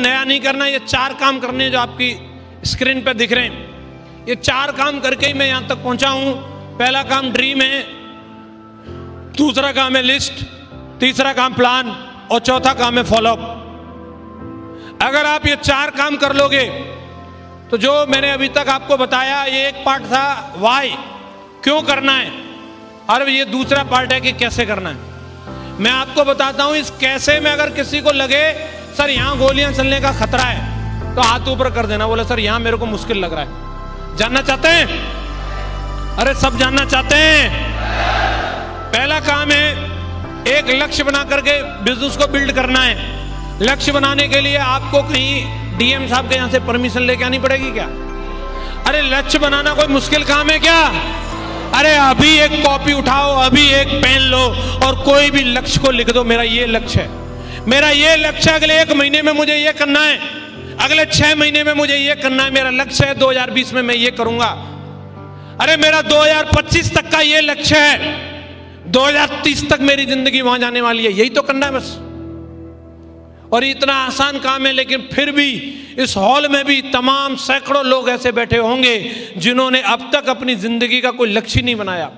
नया नहीं करना। ये 4 काम करने हैं जो आपकी स्क्रीन पे दिख रहे हैं। ये 4 काम करके ही मैं यहां तक पहुंचा हूं। पहला काम ड्रीम है, दूसरा काम है लिस्ट, तीसरा काम प्लान और चौथा काम है फॉलोअप। अगर आप ये 4 काम कर लोगे तो जो मैंने अभी तक आपको बताया, ये एक पार्ट था वाई, क्यों करना है, और ये दूसरा पार्ट है कि कैसे करना है। मैं आपको बताता हूं, इस कैसे में अगर किसी को लगे सर यहां गोलियां चलने का खतरा है, तो हाथ ऊपर कर देना, बोले सर यहां मेरे को मुश्किल लग रहा है। जानना चाहते हैं? अरे सब जानना चाहते हैं। पहला काम है एक लक्ष्य बना करके बिजनेस को बिल्ड करना है। लक्ष्य बनाने के लिए आपको कहीं डीएम साहब के यहां से परमिशन लेके आनी पड़ेगी क्या? अरे लक्ष्य बनाना कोई मुश्किल काम है क्या? अरे अभी एक कॉपी उठाओ, अभी एक पेन लो और कोई भी लक्ष्य को लिख दो, मेरा ये लक्ष्य है, मेरा ये लक्ष्य, अगले 1 महीने में मुझे ये करना है, अगले 6 महीने में मुझे ये करना है, मेरा लक्ष्य है 2020 में मैं ये करूंगा। अरे मेरा 2025 तक का ये लक्ष्य है, 2030 तक मेरी जिंदगी वहां जाने वाली है, यही तो करना है बस। और इतना आसान काम है, लेकिन फिर भी इस हॉल में भी तमाम सैकड़ों लोग ऐसे बैठे होंगे जिन्होंने अब तक अपनी जिंदगी का कोई लक्ष्य नहीं बनाया।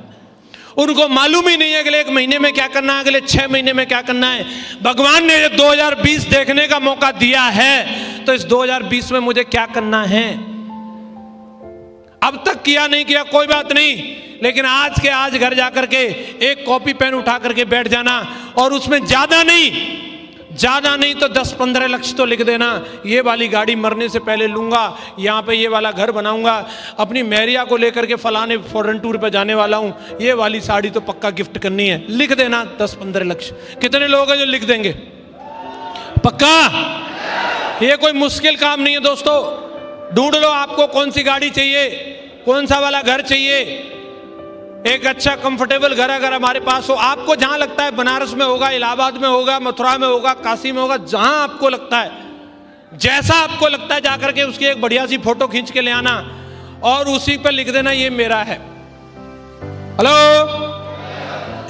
उनको मालूम ही नहीं है अगले 1 महीने में क्या करना है, अगले 6 महीने में क्या करना है। भगवान ने 2020 देखने का मौका दिया है, तो इस 2020 में मुझे क्या करना है। अब तक किया नहीं किया कोई बात नहीं, लेकिन आज के आज घर जाकर के एक कॉपी पेन उठा करके बैठ जाना और उसमें ज्यादा नहीं तो 10-15 लक्ष्य तो लिख देना। ये वाली गाड़ी मरने से पहले लूंगा, यहाँ पे ये वाला घर बनाऊंगा, अपनी मैरिया को लेकर के फलाने फॉरेन टूर पे जाने वाला हूँ, ये वाली साड़ी तो पक्का गिफ्ट करनी है। लिख देना 10-15 लक्ष्य। कितने लोग हैं जो लिख देंगे? पक्का? ये कोई मुश्किल काम नहीं है दोस्तों। ढूंढ लो आपको कौन सी गाड़ी चाहिए, कौन सा वाला घर चाहिए। एक अच्छा कंफर्टेबल घर अगर हमारे पास हो, आपको जहां लगता है, बनारस में होगा, इलाहाबाद में होगा, मथुरा में होगा, काशी में होगा, जहां आपको लगता है, जैसा आपको लगता है, जाकर के उसकी एक बढ़िया सी फोटो खींच के ले आना और उसी पर लिख देना ये मेरा है। हेलो,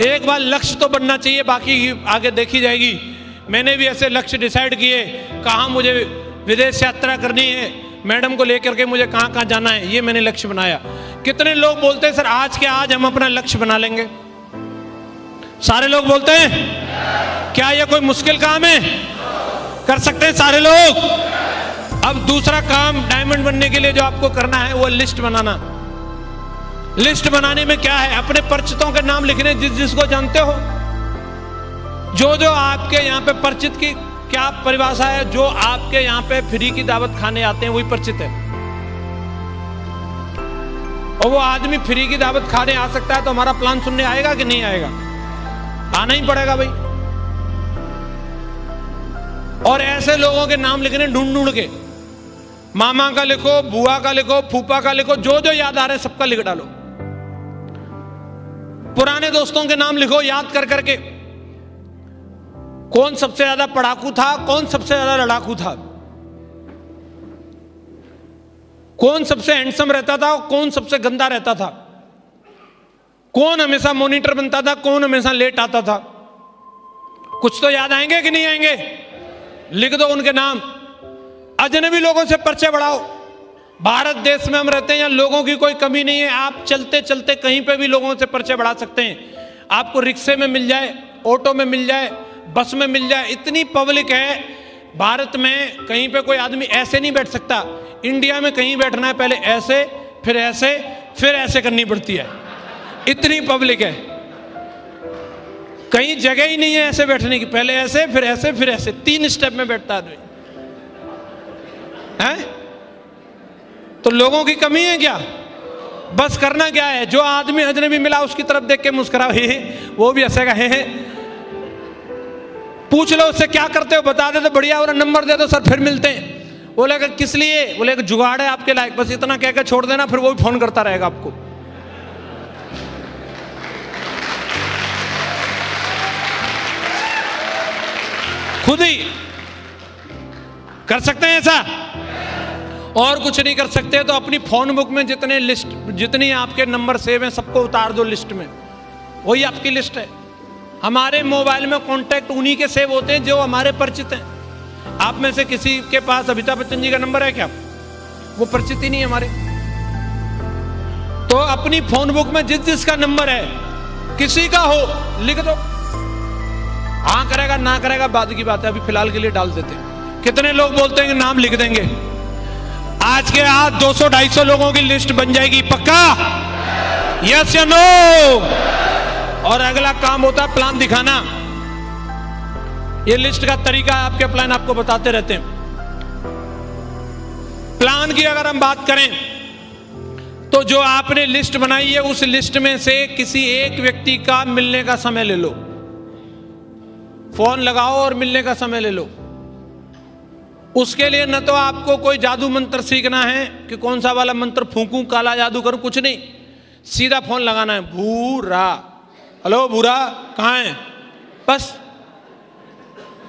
एक बार लक्ष्य तो बनना चाहिए, बाकी आगे देखी जाएगी। मैंने भी ऐसे लक्ष्य डिसाइड किए, कहाँ मुझे विदेश यात्रा करनी है, मैडम को लेकर के मुझे कहाँ कहाँ जाना है, ये मैंने लक्ष्य बनाया। कितने लोग बोलते हैं सर आज के आज हम अपना लक्ष्य बना लेंगे? सारे लोग बोलते हैं। क्या ये कोई मुश्किल काम है? कर सकते हैं सारे लोग। अब दूसरा काम डायमंड बनने के लिए जो आपको करना है वो लिस्ट बनाना। लिस्ट बनाने में क्या है, अपने परिचितों के नाम लिखने, जिस जिसको जानते हो, जो जो आपके यहाँ पे परिचित की क्या परिभाषा है, जो आपके यहाँ पे फ्री की दावत खाने आते हैं वही परिचित है। और वो आदमी फ्री की दावत खाने आ सकता है तो हमारा प्लान सुनने आएगा कि नहीं आएगा? आना ही पड़ेगा भाई। और ऐसे लोगों के नाम लिखने ढूंढ ढूंढ के, मामा का लिखो, बुआ का लिखो, फूफा का लिखो, जो जो याद आ रहे हैं सबका लिख डालो। पुराने दोस्तों के नाम लिखो याद कर करके, कौन सबसे ज्यादा पढ़ाकू था, कौन सबसे ज्यादा लड़ाकू था, कौन सबसे हैंडसम रहता था, कौन सबसे गंदा रहता था, कौन हमेशा मॉनिटर बनता था, कौन हमेशा लेट आता था। कुछ तो याद आएंगे कि नहीं आएंगे? लिख दो उनके नाम। अजनबी लोगों से परिचय बढ़ाओ। भारत देश में हम रहते हैं, यहाँ लोगों की कोई कमी नहीं है। आप चलते चलते कहीं पे भी लोगों से परिचय बढ़ा सकते हैं। आपको रिक्शे में मिल जाए, ऑटो में मिल जाए, बस में मिल जाए, इतनी पब्लिक है भारत में। कहीं पे कोई आदमी ऐसे नहीं बैठ सकता। इंडिया में कहीं बैठना है पहले ऐसे, फिर ऐसे, फिर ऐसे करनी पड़ती है, इतनी पब्लिक है। कहीं जगह ही नहीं है ऐसे बैठने की, पहले ऐसे, फिर ऐसे, फिर ऐसे, 3 स्टेप में बैठता आदमी है। तो लोगों की कमी है क्या? बस करना क्या है, जो आदमी अजनबी मिला उसकी तरफ देख के मुस्कुराओ, हे वो भी हंसेगा, हे। पूछ लो उससे क्या करते हो, बता दे तो बढ़िया, और नंबर दे दो सर फिर मिलते हैं। बोलेगा किस लिए? बोले जुगाड़ है आपके लायक, बस इतना कह के छोड़ देना, फिर वो भी फोन करता रहेगा आपको। खुद ही कर सकते हैं ऐसा, और कुछ नहीं कर सकते तो अपनी फोन बुक में जितने लिस्ट, जितनी आपके नंबर सेव हैं सबको उतार दो लिस्ट में, वही आपकी लिस्ट है। हमारे मोबाइल में कॉन्टैक्ट उन्हीं के सेव होते हैं जो हमारे परिचित हैं। आप में से किसी के पास अमिताभ बच्चन जी का नंबर है क्या? वो परिचित ही नहीं है हमारे। तो अपनी फोन बुक में जिस जिसका नंबर है, किसी का हो, लिख दो। हाँ करेगा ना करेगा बाद की बात है, अभी फिलहाल के लिए डाल देते हैं। कितने लोग बोलते हैं कि नाम लिख देंगे? आज के आज 200-250 लोगों की लिस्ट बन जाएगी, पक्का? यस या नो? और अगला काम होता है प्लान दिखाना। ये लिस्ट का तरीका है, आपके प्लान आपको बताते रहते हैं। प्लान की अगर हम बात करें तो जो आपने लिस्ट बनाई है उस लिस्ट में से किसी एक व्यक्ति का मिलने का समय ले लो, फोन लगाओ और मिलने का समय ले लो। उसके लिए न तो आपको कोई जादू मंत्र सीखना है कि कौन सा वाला मंत्र फूंकूं, काला जादू करूं, कुछ नहीं। सीधा फोन लगाना है, भूरा, हेलो भूरा कहाँ है, बस।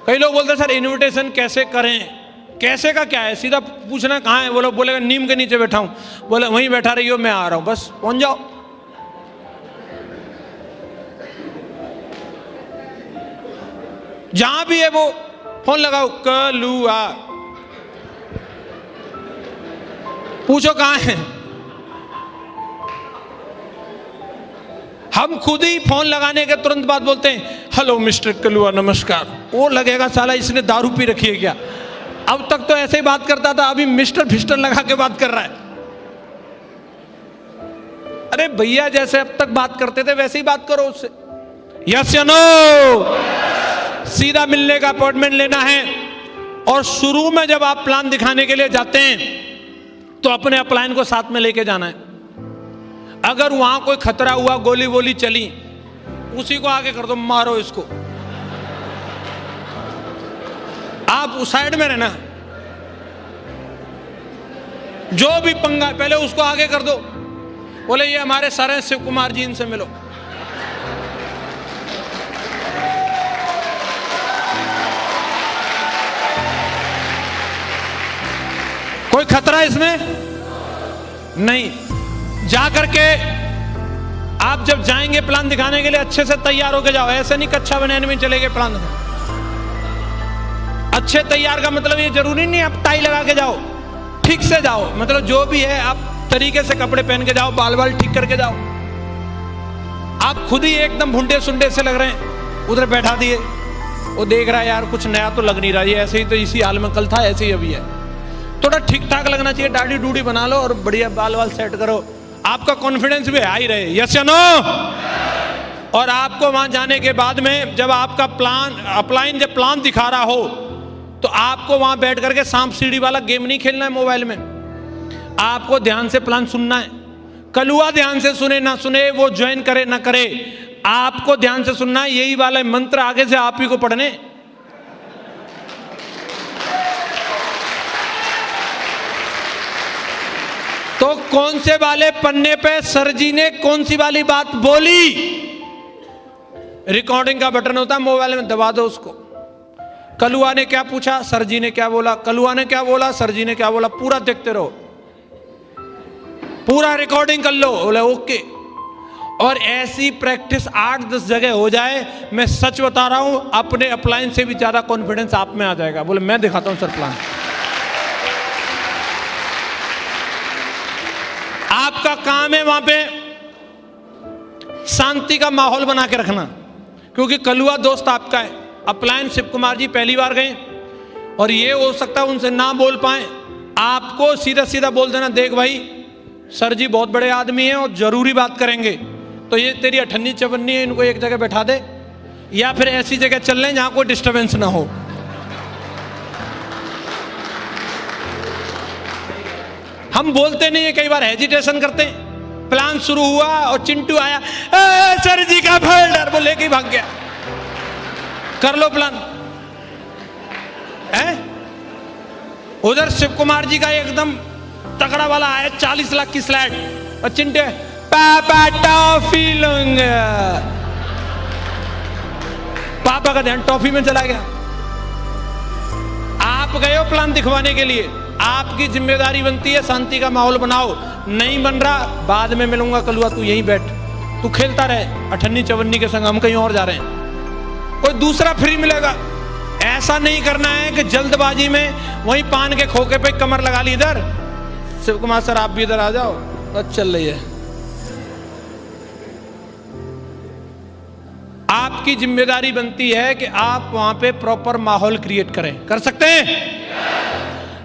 कई लोग बोलते हैं सर इनविटेशन कैसे करें? कैसे का क्या है? सीधा पूछना कहाँ है, वो लोग बोलेगा नीम के नीचे बैठा हूं, बोले वहीं बैठा रही हो, मैं आ रहा हूं, बस पहुंच जाओ। जहां भी है वो फोन लगाओ, कलुआ, पूछो कहाँ है। हम खुद ही फोन लगाने के तुरंत बाद बोलते हैं हेलो मिस्टर कलुआ नमस्कार। वो लगेगा साला इसने दारू पी रखी है क्या? अब तक तो ऐसे ही बात करता था, अभी मिस्टर फिस्टर लगा के बात कर रहा है। अरे भैया जैसे अब तक बात करते थे वैसे ही बात करो उससे। यस या नो? सीधा मिलने का अपॉइंटमेंट लेना है। और शुरू में जब आप प्लान दिखाने के लिए जाते हैं तो अपने अपलाइन को साथ में लेके जाना है। अगर वहां कोई खतरा हुआ, गोली वोली चली, उसी को आगे कर दो, मारो इसको। आप उस साइड में रहना, जो भी पंगा पहले उसको आगे कर दो। बोले ये हमारे सर हैं शिव कुमार जी, इनसे मिलो। कोई खतरा इसमें नहीं। जाकर के आप जब जाएंगे प्लान दिखाने के लिए अच्छे से तैयार होके जाओ। ऐसे नहीं कच्चा बनाने में चले गए प्लान। अच्छे तैयार का मतलब ये जरूरी नहीं आप टाई लगा के जाओ, ठीक से जाओ। मतलब जो भी है आप तरीके से कपड़े पहन के जाओ, बाल बाल ठीक करके जाओ। आप खुद ही एकदम भुंडे सुंडे से लग रहे हैं, उधर बैठा दिए, वो देख रहा है यार कुछ नया तो लग नहीं रहा, ये ऐसे ही तो इसी हाल में कल था, ऐसे ही अभी है। थोड़ा ठीक ठाक लगना चाहिए, दाढ़ी डूडी बना लो और बढ़िया बाल वाल सेट करो, आपका कॉन्फिडेंस भी हाई रहे। यस या नो? और आपको वहां जाने के बाद में जब आपका प्लान अपलाइन जब प्लान दिखा रहा हो तो आपको वहां बैठ करके सांप सीढ़ी वाला गेम नहीं खेलना है मोबाइल में। आपको ध्यान से प्लान सुनना है। कलुआ ध्यान से सुने ना सुने, वो ज्वाइन करे ना करे, आपको ध्यान से सुनना है। यही वाला मंत्र आगे से आप ही को पढ़ने। तो कौन से वाले पन्ने पे सर जी ने कौन सी वाली बात बोली, रिकॉर्डिंग का बटन होता है मोबाइल में, दबा दो उसको। कलुआ ने क्या पूछा, सर जी ने क्या बोला, कलुआ ने क्या बोला, सर जी ने क्या बोला, पूरा देखते रहो, पूरा रिकॉर्डिंग कर लो। बोले ओके। और ऐसी प्रैक्टिस 8-10 जगह हो जाए, मैं सच बता रहा हूं, अपने अपलाइन से भी ज्यादा कॉन्फिडेंस आप में आ जाएगा। बोले मैं दिखाता हूं सर प्लान। आपका काम है वहां पे शांति का माहौल बना के रखना, क्योंकि कलुआ दोस्त आपका है। अपलाइन शिव कुमार जी पहली बार गए और ये हो सकता है उनसे ना बोल पाए, आपको सीधा सीधा बोल देना, देख भाई सर जी बहुत बड़े आदमी हैं और जरूरी बात करेंगे, तो ये तेरी अठन्नी चवन्नी है, इनको एक जगह बैठा दे, या फिर ऐसी जगह चल लें जहां कोई डिस्टर्बेंस ना हो। हम बोलते नहीं है, कई बार हेजिटेशन करते हैं। प्लान शुरू हुआ और चिंटू आया, सर जी का फोल्डर, वो लेके भाग गया। कर लो प्लान है। उधर शिव कुमार जी का एकदम तगड़ा वाला आया 40 लाख की स्लाइड, और चिंटे पापा टॉफी लूंगा, पापा का ध्यान टॉफी में चला गया। आप गए हो प्लान दिखवाने के लिए, आपकी जिम्मेदारी बनती है शांति का माहौल बनाओ। नहीं बन रहा, बाद में मिलूंगा कलुआ, तू यहीं बैठ, तू खेलता रहे अठन्नी चवन्नी के संग, हम कहीं और जा रहे हैं, कोई दूसरा फ्री मिलेगा। ऐसा नहीं करना है कि जल्दबाजी में वहीं पान के खोखे पे कमर लगा ली। इधर शिव कुमार सर आप भी इधर आ जाओ, बस चल रही है। आपकी जिम्मेदारी बनती है कि आप वहां पे प्रॉपर माहौल क्रिएट करें। कर सकते हैं?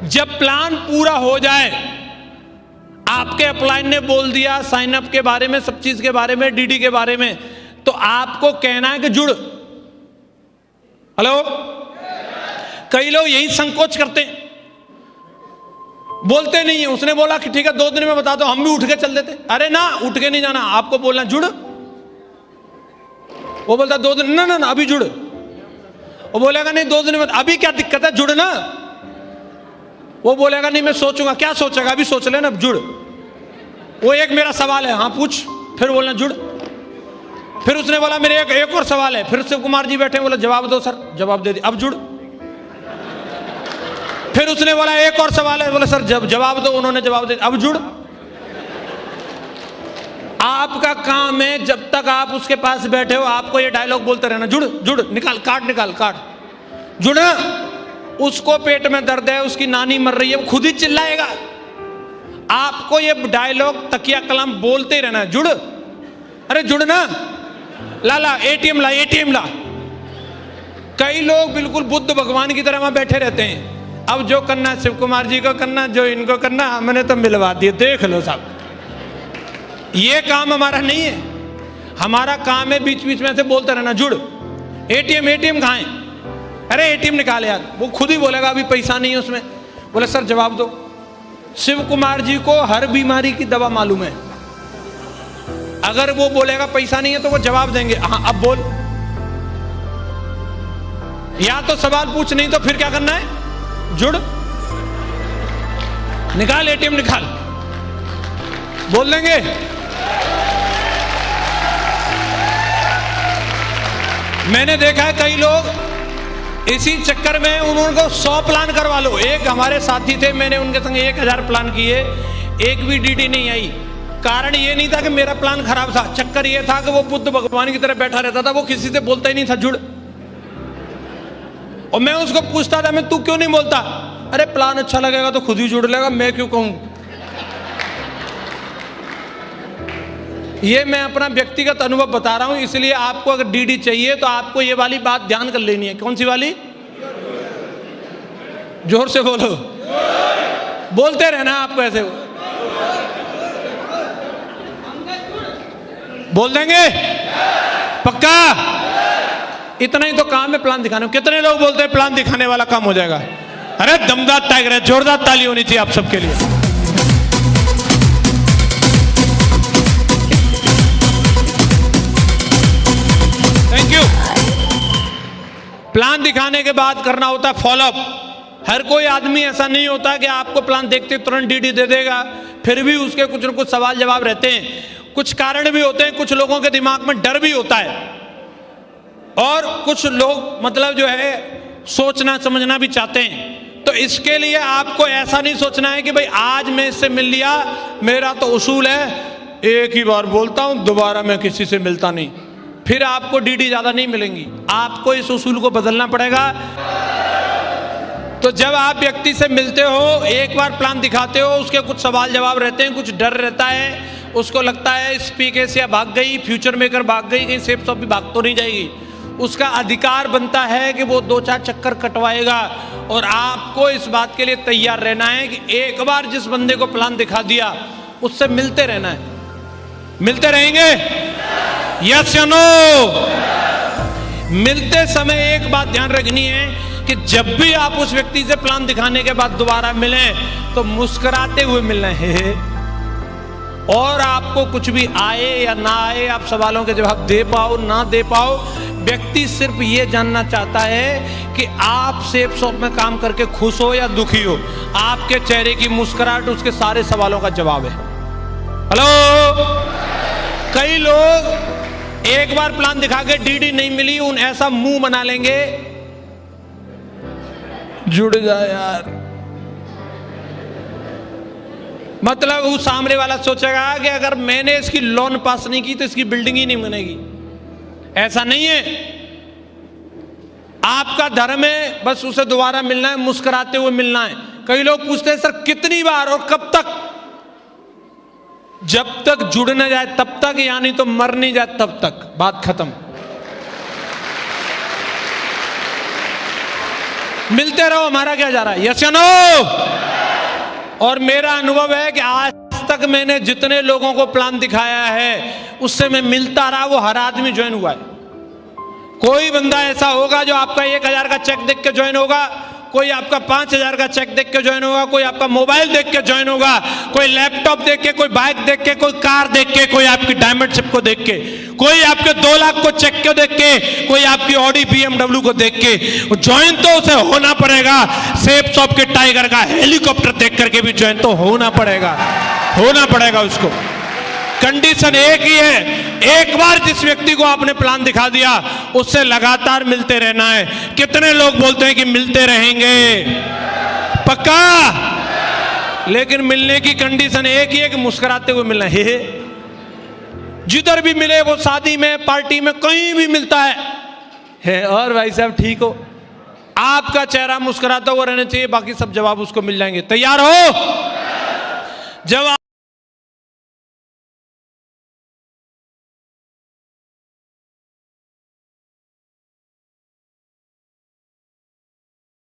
जब प्लान पूरा हो जाए, आपके अपलाइन ने बोल दिया साइन अप के बारे में, सब चीज के बारे में, डीडी के बारे में, तो आपको कहना है कि जुड़। हेलो, कई लोग यही संकोच करते हैं, बोलते नहीं है। उसने बोला कि ठीक है 2 दिन में बता दो, हम भी उठ के चल देते। अरे ना, उठ के नहीं जाना, आपको बोलना जुड़। वो बोलता 2 दिन, ना ना ना अभी जुड़। वो बोलेगा नहीं 2 दिन में, अभी क्या दिक्कत है, जुड़ ना। वो बोलेगा नहीं मैं सोचूंगा। क्या सोचेगा, अभी सोच लेना, जुड़। वो एक मेरा सवाल है, हाँ पूछ, फिर बोलना जुड़। फिर उसने बोला मेरे एक और सवाल है, फिर शिव कुमार जी बैठे, बोला जवाब दो सर, जवाब दे दिया, अब जुड़। फिर उसने बोला एक और सवाल है, बोला सर जवाब दो, उन्होंने जवाब दे दिया, अब जुड़। आपका काम है जब तक आप उसके पास बैठे हो आपको ये डायलॉग बोलते रहना, जुड़ जुड़, निकाल काट, निकाल काट, जुड़ा। उसको पेट में दर्द है, उसकी नानी मर रही है, वो खुद ही चिल्लाएगा। आपको ये डायलॉग तकिया कलाम बोलते रहना, जुड़, अरे जुड़ ना, ला ला एटीएम ला, एटीएम ला। कई लोग बिल्कुल बुद्ध भगवान की तरह वहां बैठे रहते हैं। अब जो करना शिव कुमार जी को करना, जो इनको करना, हमने तो मिलवा दिए, देख लो साहब। ये काम हमारा नहीं है। हमारा काम है बीच बीच में से बोलते रहना, जुड़। एटीएम, एटीएम कहाँ है? अरे एटीएम निकाल यार। वो खुद ही बोलेगा अभी पैसा नहीं है उसमें। बोले सर जवाब दो। शिव कुमार जी को हर बीमारी की दवा मालूम है। अगर वो बोलेगा पैसा नहीं है तो वो जवाब देंगे, हाँ अब बोल। या तो सवाल पूछ, नहीं तो फिर क्या करना है, जुड़, निकाल एटीएम निकाल, बोल देंगे। मैंने देखा है कई लोग इसी चक्कर में उनको 100 प्लान करवा लो। एक हमारे साथी थे, मैंने उनके संग 1000 प्लान किए, एक भी डीडी नहीं आई। कारण ये नहीं था कि मेरा प्लान खराब था, चक्कर ये था कि वो बुद्ध भगवान की तरह बैठा रहता था, वो किसी से बोलता ही नहीं था जुड़। और मैं उसको पूछता था, मैं तू क्यों नहीं बोलता? अरे प्लान अच्छा लगेगा तो खुद ही जुड़ लेगा, मैं क्यों कहूं। ये मैं अपना व्यक्तिगत अनुभव बता रहा हूं। इसलिए आपको अगर डीडी चाहिए तो आपको ये वाली बात ध्यान कर लेनी है। कौन सी वाली? जोर से बोलो, बोलते रहना आपको, ऐसे बोल देंगे पक्का। इतना ही तो काम है प्लान दिखाने। कितने लोग बोलते हैं प्लान दिखाने वाला काम हो जाएगा? अरे दमदार टाइगर है, जोरदार ताली होनी चाहिए आप सबके लिए। Thank you. प्लान दिखाने के बाद करना होता है फॉलोअप। हर कोई आदमी ऐसा नहीं होता कि आपको प्लान देखते तुरंत डीडी दे देगा, फिर भी उसके कुछ न कुछ सवाल जवाब रहते हैं, कुछ कारण भी होते हैं, कुछ लोगों के दिमाग में डर भी होता है, और कुछ लोग मतलब जो है सोचना समझना भी चाहते हैं। तो इसके लिए आपको ऐसा नहीं सोचना है कि भाई आज मैं इससे मिल लिया, मेरा तो उसूल है एक ही बार बोलता हूं, दोबारा मैं किसी से मिलता नहीं, फिर आपको डीडी ज्यादा नहीं मिलेंगी। आपको इस उसूल को बदलना पड़ेगा। तो जब आप व्यक्ति से मिलते हो, एक बार प्लान दिखाते हो, उसके कुछ सवाल जवाब रहते हैं, कुछ डर रहता है, उसको लगता है स्पीकर से भाग गई, फ्यूचर मेकर भाग गई, कहीं सेफ शॉप भी भाग तो नहीं जाएगी। उसका अधिकार बनता है कि वो 2-4 चक्कर कटवाएगा। और आपको इस बात के लिए तैयार रहना है कि एक बार जिस बंदे को प्लान दिखा दिया उससे मिलते रहना है। मिलते रहेंगे? यस या नो? मिलते समय एक बात ध्यान रखनी है कि जब भी आप उस व्यक्ति से प्लान दिखाने के बाद दोबारा मिलें तो मुस्कुराते हुए मिलना है। और आपको कुछ भी आए या ना आए, आप सवालों के जवाब दे पाओ ना दे पाओ, व्यक्ति सिर्फ ये जानना चाहता है कि आप सेफ शॉप में काम करके खुश हो या दुखी हो। आपके चेहरे की मुस्कुराहट उसके सारे सवालों का जवाब है। हेलो, कई लोग एक बार प्लान दिखा के डीडी नहीं मिली, उन ऐसा मुंह बना लेंगे, जुड़ जा यार। मतलब उस सामने वाला सोचेगा कि अगर मैंने इसकी लोन पास नहीं की तो इसकी बिल्डिंग ही नहीं बनेगी। ऐसा नहीं है। आपका धर्म है, बस उसे दोबारा मिलना है, मुस्कुराते हुए मिलना है। कई लोग पूछते हैं सर कितनी बार और कब तक? जब तक जुड़ न जाए तब तक, यानी तो मर नहीं जाए तब तक, बात खत्म। मिलते रहो, हमारा क्या जा रहा है? यस या नो? और मेरा अनुभव है कि आज तक मैंने जितने लोगों को प्लान दिखाया है उससे मैं मिलता रहा, वो हर आदमी ज्वाइन हुआ है। कोई बंदा ऐसा होगा जो आपका 1000 का चेक देख के ज्वाइन होगा, कोई आपका 5000 का चेक देख के ज्वाइन होगा, कोई आपका मोबाइल देख के ज्वाइन होगा, कोई लैपटॉप देख के, कोई बाइक देख के, कोई कार देख के, कोई आपकी डायमंड शिप को देख के, कोई आपके 2 लाख को चेक को देख के, कोई आपकी ऑडी BMW को देख के। ज्वाइन तो उसे होना पड़ेगा। सेफ शॉप के टाइगर का हेलीकॉप्टर देख करके भी ज्वाइन तो होना पड़ेगा, होना पड़ेगा उसको। कंडीशन एक ही है, एक बार जिस व्यक्ति को आपने प्लान दिखा दिया उससे लगातार मिलते रहना है। कितने लोग बोलते हैं कि मिलते रहेंगे? पक्का? लेकिन मिलने की कंडीशन एक ही है कि मुस्कुराते हुए मिलना है। जिधर भी मिले, वो शादी में, पार्टी में, कहीं भी मिलता है। और भाई साहब ठीक हो, आपका चेहरा मुस्कुराता हुआ रहना चाहिए, बाकी सब जवाब उसको मिल जाएंगे। तैयार हो? जब